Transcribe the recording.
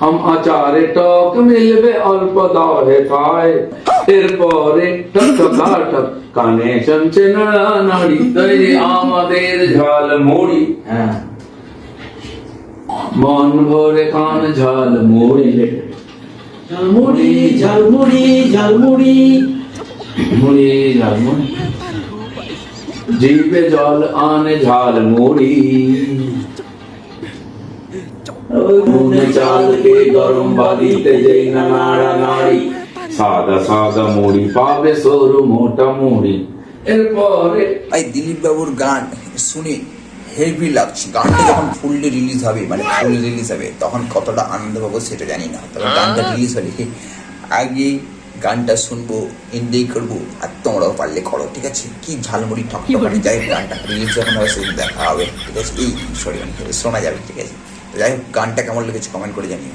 हम আচারে টক মিলবে অল্প দাও হে খায় এরপরে টক কানে শুনছে নাড়ানাড়ি তৈরি আমাদের ঝাল মুড়ি। হ্যাঁ, মন ভরে খান ঝাল মুড়ি। ঝালমুড়ি ঝালমুড়ি ঝালমুড়ি মুড়ি ঝাল মুড়ি, জিভে জল আনে ঝাল মুড়ি। নুনে চালকে গরম বালিতে যেই না নাড়ানাড়ি সাদা সাদা মুড়ি পাবে সরু মোটা মুড়ি। এরপরে ভাই দিলীপ বাবুর গান শুনে হেভি লাগছে। গানটা যখন ফুললি রিলিজ হবে, মানে ফুল রিলিজ হবে, তখন কতটা আনন্দ পাবো সেটা জানি না। তবে গানটা রিলিজ হলে আগে গানটা শুনবো, এনজয় করবো, আর তোমরাও পারলে করো, ঠিক আছে? কি ঝালমুড়ি ঠকঠকানি, যাই হোক গানটা রিলিজ যখন হবে সেদিন দেখা হবে, ঠিক আছে? এই সরি শোনা যাবে, ঠিক আছে? যাই হোক গানটা কেমন লেগেছে কমেন্ট করে জানিও।